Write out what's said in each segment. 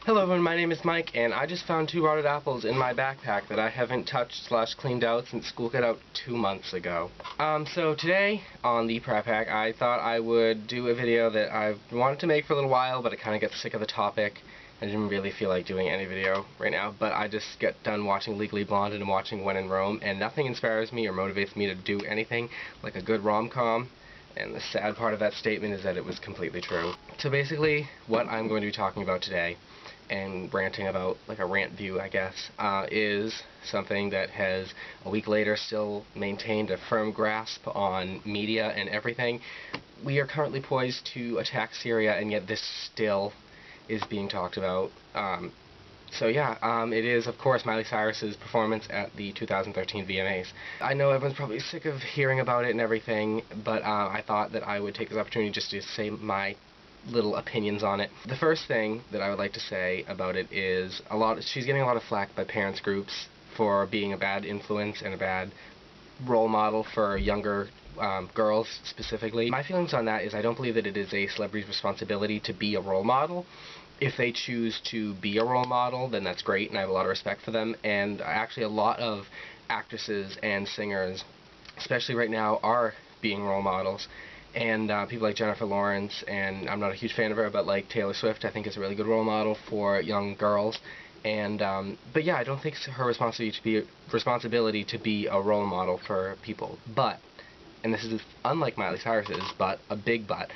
Hello everyone, my name is Mike, and I just found 2 rotted apples in my backpack that I haven't touched / cleaned out since school got out 2 months ago. So today, on the Pratt pack, I thought I would do a video that I've wanted to make for a little while, but I kind of got sick of the topic. I didn't really feel like doing any video right now, but I just got done watching Legally Blonde and watching When in Rome, and nothing inspires me or motivates me to do anything like a good rom-com. And the sad part of that statement is that it was completely true. So basically, what I'm going to be talking about today, and ranting about, like a rant view, I guess, is something that has, a week later, still maintained a firm grasp on media and everything. We are currently poised to attack Syria, and yet this still is being talked about. It is, of course, Miley Cyrus's performance at the 2013 Vma'S. I know everyone's probably sick of hearing about it and everything, but I thought that I would take this opportunity just to say my little opinions on it. The first thing that I would like to say about it is she's getting a lot of flack by parents groups for being a bad influence and a bad role model for younger girls specifically. My feelings on that is I don't believe that it is a celebrity's responsibility to be a role model. If they choose to be a role model, then that's great, and I have a lot of respect for them. And actually a lot of actresses and singers, especially right now, are being role models. And people like Jennifer Lawrence, and I'm not a huge fan of her, but like Taylor Swift, I think is a really good role model for young girls. And but yeah, I don't think it's her responsibility to be a role model for people. But, and this is unlike Miley Cyrus's, but a big but,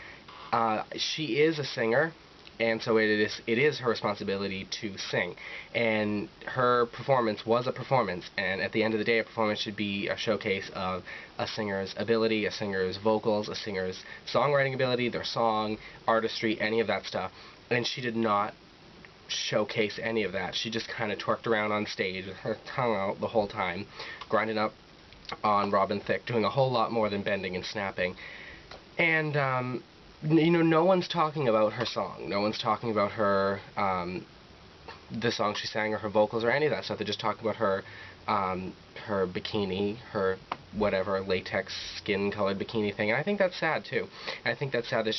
she is a singer. And so it is her responsibility to sing. And her performance was a performance, and at the end of the day, a performance should be a showcase of a singer's ability, a singer's vocals, a singer's songwriting ability, their song, artistry, any of that stuff. And she did not showcase any of that. She just kind of twerked around on stage with her tongue out the whole time, grinding up on Robin Thicke, doing a whole lot more than bending and snapping. And you know, no one's talking about her song. No one's talking about her, the song she sang, or her vocals, or any of that stuff. They're just talking about her, her bikini, her whatever latex skin-colored bikini thing. And I think that's sad too. And I think that's sad that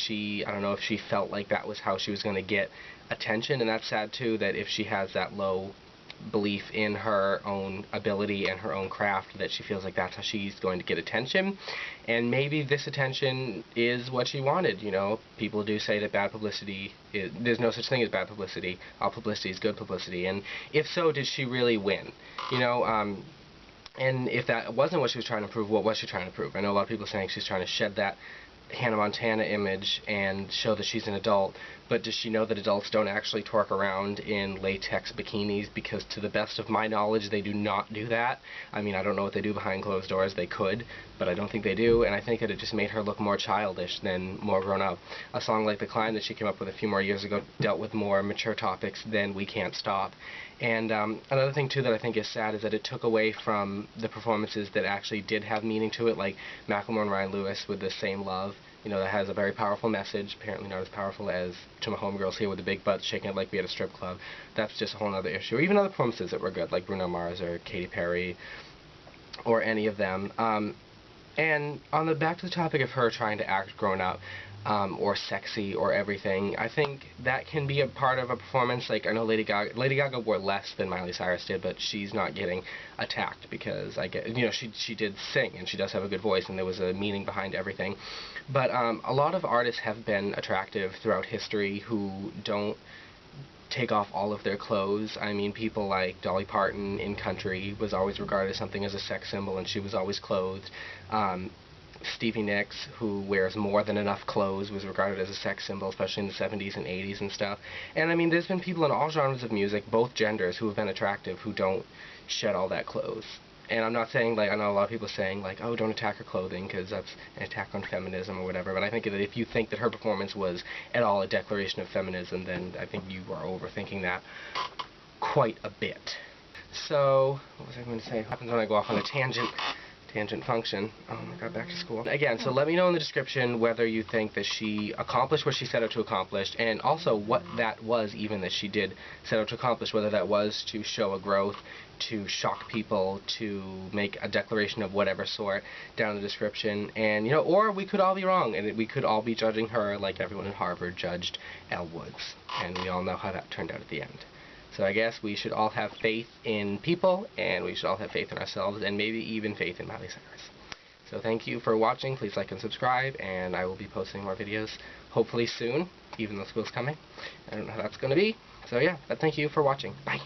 I don't know if she felt like that was how she was going to get attention. And that's sad too, that if she has that low belief in her own ability and her own craft, that she feels like that's how she's going to get attention. And maybe this attention is what she wanted. You know, people do say that bad publicity there's no such thing as bad publicity. All publicity is good publicity. And if so, did she really win? You know, and if that wasn't what she was trying to prove, what was she trying to prove? I know a lot of people saying she's trying to shed that Hannah Montana image and show that she's an adult, but does she know that adults don't actually twerk around in latex bikinis? Because to the best of my knowledge, they do not do that. I mean, I don't know what they do behind closed doors. They could, but I don't think they do, and I think that it just made her look more childish than more grown up. A song like The Climb that she came up with a few more years ago dealt with more mature topics than We Can't Stop. And another thing too that I think is sad is that it took away from the performances that actually did have meaning to it, like Macklemore and Ryan Lewis with The Same Love. You know, that has a very powerful message, apparently not as powerful as To My Homegirls Here with the Big Butts Shaking It Like We Had a Strip Club. That's just a whole other issue. Or even other performances that were good, like Bruno Mars or Katy Perry, or any of them. And back to the topic of her trying to act grown up, or sexy, or everything, I think that can be a part of a performance. Like, I know Lady Gaga wore less than Miley Cyrus did, but she's not getting attacked because she did sing, and she does have a good voice, and there was a meaning behind everything. But a lot of artists have been attractive throughout history who don't take off all of their clothes. I mean, people like Dolly Parton in country was always regarded as something as a sex symbol, and she was always clothed. Stevie Nicks, who wears more than enough clothes, was regarded as a sex symbol, especially in the 70s and 80s and stuff. And I mean, there's been people in all genres of music, both genders, who have been attractive, who don't shed all that clothes. And I'm not saying, like, I know a lot of people saying, like, oh, don't attack her clothing because that's an attack on feminism or whatever, but I think that if you think that her performance was at all a declaration of feminism, then I think you are overthinking that quite a bit. So, what was I going to say? What happens when I go off on a tangent? Tangent function. Oh my god, back to school. Again, so let me know in the description whether you think that she accomplished what she set out to accomplish, and also what that was even that she did set out to accomplish, whether that was to show a growth, to shock people, to make a declaration of whatever sort, down in the description. And, you know, or we could all be wrong, and we could all be judging her like everyone in Harvard judged Elle Woods, and we all know how that turned out at the end. So I guess we should all have faith in people, and we should all have faith in ourselves, and maybe even faith in Miley Cyrus. So thank you for watching. Please like and subscribe, and I will be posting more videos hopefully soon, even though school's coming. I don't know how that's going to be. So yeah, but thank you for watching. Bye.